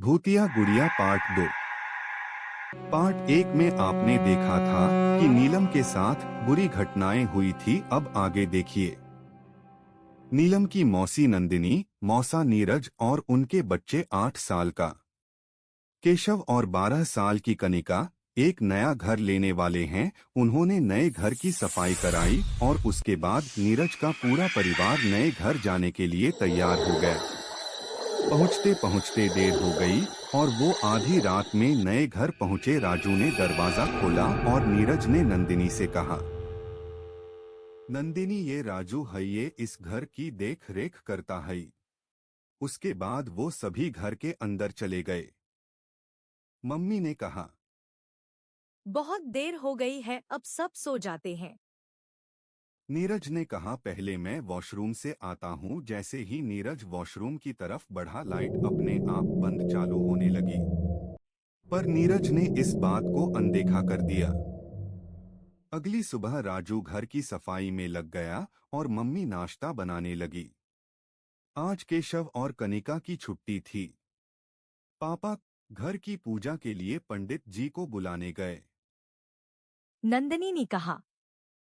भूतिया गुड़िया part 2। Part 1 में आपने देखा था कि नीलम के साथ बुरी घटनाएं हुई थी। अब आगे देखिए। नीलम की मौसी नंदिनी, मौसा नीरज और उनके बच्चे 8 साल का केशव और 12 साल की कनिका एक नया घर लेने वाले हैं। उन्होंने नए घर की सफाई कराई और उसके बाद नीरज का पूरा परिवार नए घर जाने के लिए तैयार हो गया। पहुंचते पहुंचते देर हो गई और वो आधी रात में नए घर पहुंचे। राजू ने दरवाजा खोला और नीरज ने नंदिनी से कहा, नंदिनी, ये राजू है, ये इस घर की देख रेख करता है। उसके बाद वो सभी घर के अंदर चले गए। मम्मी ने कहा, बहुत देर हो गई है, अब सब सो जाते हैं। नीरज ने कहा, पहले मैं वॉशरूम से आता हूँ। जैसे ही नीरज वॉशरूम की तरफ बढ़ा, लाइट अपने आप बंद चालू होने लगी। पर नीरज ने इस बात को अनदेखा कर दिया। अगली सुबह राजू घर की सफाई में लग गया और मम्मी नाश्ता बनाने लगी। आज केशव और कनिका की छुट्टी थी। पापा घर की पूजा के लिए पंडित जी को बुलाने गए। नंदिनी ने कहा,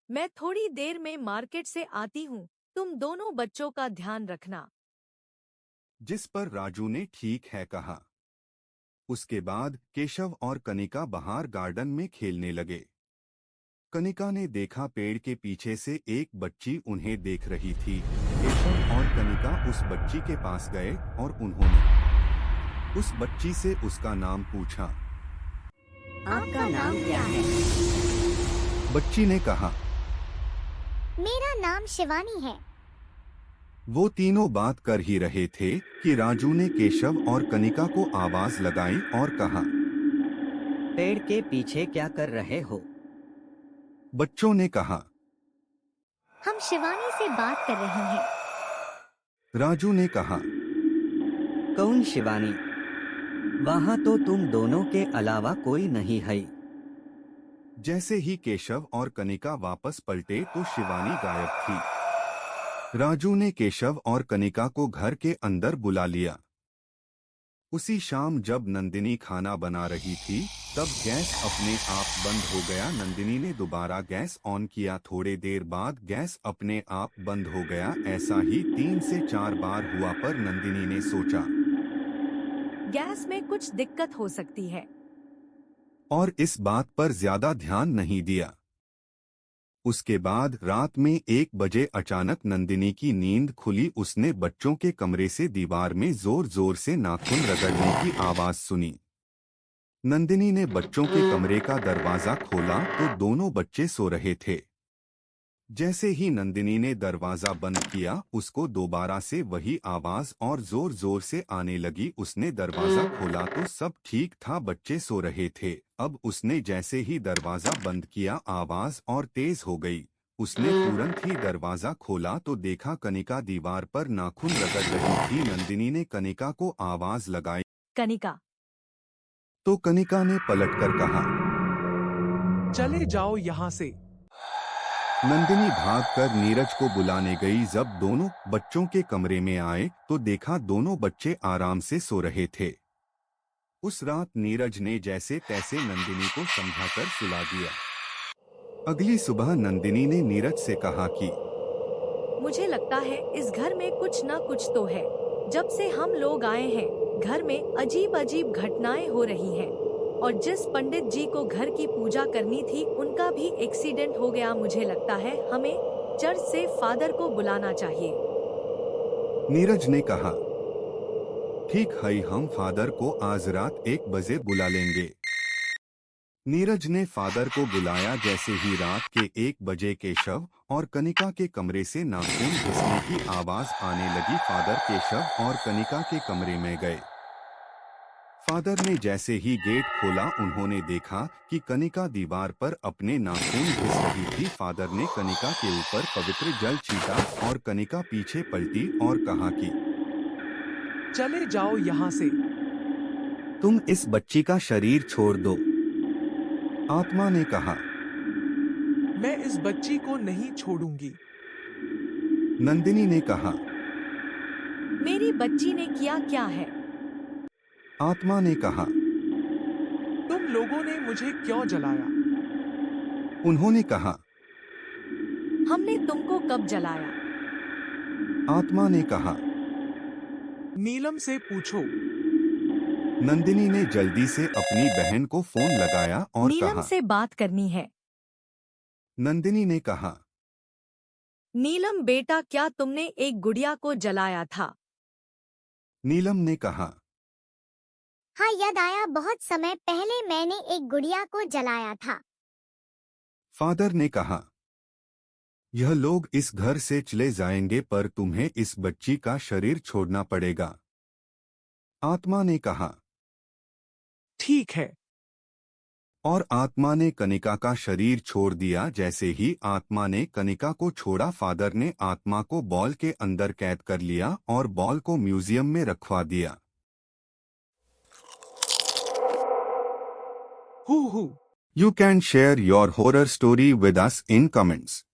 मैं थोड़ी देर में मार्केट से आती हूँ, तुम दोनों बच्चों का ध्यान रखना। जिस पर राजू ने ठीक है कहा। उसके बाद केशव और कनिका बाहर गार्डन में खेलने लगे। कनिका ने देखा पेड़ के पीछे से एक बच्ची उन्हें देख रही थी। केशव और कनिका उस बच्ची के पास गए और उन्होंने उस बच्ची से उसका नाम पूछा। आपका नाम क्या है? बच्ची ने कहा। मेरा नाम शिवानी है। वो तीनों बात कर ही रहे थे कि राजू ने केशव और कनिका को आवाज लगाई और कहा, पेड़ के पीछे क्या कर रहे हो? बच्चों ने कहा। हम शिवानी से बात कर रहे हैं। राजू ने कहा, कौन शिवानी? वहाँ तो तुम दोनों के अलावा कोई नहीं है। जैसे ही केशव और कनिका वापस पलटे तो शिवानी गायब थी। राजू ने केशव और कनिका को घर के अंदर बुला लिया। उसी शाम जब नंदिनी खाना बना रही थी तब गैस अपने आप बंद हो गया। नंदिनी ने दोबारा गैस ऑन किया। थोड़े देर बाद गैस अपने आप बंद हो गया। ऐसा ही 3 से 4 बार हुआ पर नंदिनी ने सोचा गैस में कुछ दिक्कत हो सकती है। और इस बात पर ज्यादा ध्यान नहीं दिया। उसके बाद रात में 1 बजे अचानक नंदिनी की नींद खुली। उसने बच्चों के कमरे से दीवार में जोर जोर से नाखून रगड़ने की आवाज सुनी। नंदिनी ने बच्चों के कमरे का दरवाजा खोला तो दोनों बच्चे सो रहे थे। जैसे ही नंदिनी ने दरवाजा बंद किया, उसको दोबारा से वही आवाज और जोर जोर से आने लगी। उसने दरवाजा खोला तो सब ठीक था, बच्चे सो रहे थे। अब उसने जैसे ही दरवाजा बंद किया, आवाज और तेज हो गई। उसने तुरंत ही दरवाजा खोला तो देखा कनिका दीवार पर नाखून रगड़ रही थी। नंदिनी ने कनिका को आवाज लगाई कनिका, तो कनिका ने पलटकर कहा, चले जाओ यहाँ से। नंदिनी भागकर नीरज को बुलाने गई। जब दोनों बच्चों के कमरे में आए तो देखा दोनों बच्चे आराम से सो रहे थे। उस रात नीरज ने जैसे तैसे नंदिनी को समझाकर सुला दिया। अगली सुबह नंदिनी ने नीरज से कहा कि मुझे लगता है इस घर में कुछ न कुछ तो है। जब से हम लोग आए हैं, घर में अजीब अजीब घटनाएं हो रही हैं। और जिस पंडित जी को घर की पूजा करनी थी, उनका भी एक्सीडेंट हो गया। मुझे लगता है हमें चर्च से फादर को बुलाना चाहिए। नीरज ने कहा, ठीक है, हम फादर को आज रात 1 बजे बुला लेंगे। नीरज ने फादर को बुलाया। जैसे ही रात के 1 बजे केशव और कनिका के कमरे से नाखून घिसने की आवाज आने लगी। फादर केशव और कनिका के कमरे में गए। फादर ने जैसे ही गेट खोला, उन्होंने देखा कि कनिका दीवार पर अपने नाखून घिस रही थी। फादर ने कनिका के ऊपर पवित्र जल छीटा और कनिका पीछे पलटी और कहा कि चले जाओ यहाँ से। तुम इस बच्ची का शरीर छोड़ दो। आत्मा ने कहा। मैं इस बच्ची को नहीं छोड़ूंगी। नंदिनी ने कहा। मेरी बच्ची ने किया क्या है? आत्मा ने कहा। तुम लोगों ने मुझे क्यों जलाया? उन्होंने कहा। हमने तुमको कब जलाया? आत्मा ने कहा। नीलम से पूछो। नंदिनी ने जल्दी से अपनी बहन को फोन लगाया और नीलम कहा। से बात करनी है। नंदिनी ने कहा। नीलम बेटा, क्या तुमने एक गुड़िया को जलाया था? नीलम ने कहा। हाँ, याद आया, बहुत समय पहले मैंने एक गुड़िया को जलाया था। फादर ने कहा। यह लोग इस घर से चले जाएंगे पर तुम्हें इस बच्ची का शरीर छोड़ना पड़ेगा। आत्मा ने कहा। ठीक है। और आत्मा ने कनिका का शरीर छोड़ दिया। जैसे ही आत्मा ने कनिका को छोड़ा, फादर ने आत्मा को बॉल के अंदर कैद कर लिया और बॉल को म्यूजियम में रखवा दिया। Who who. You can share your horror story with us in comments.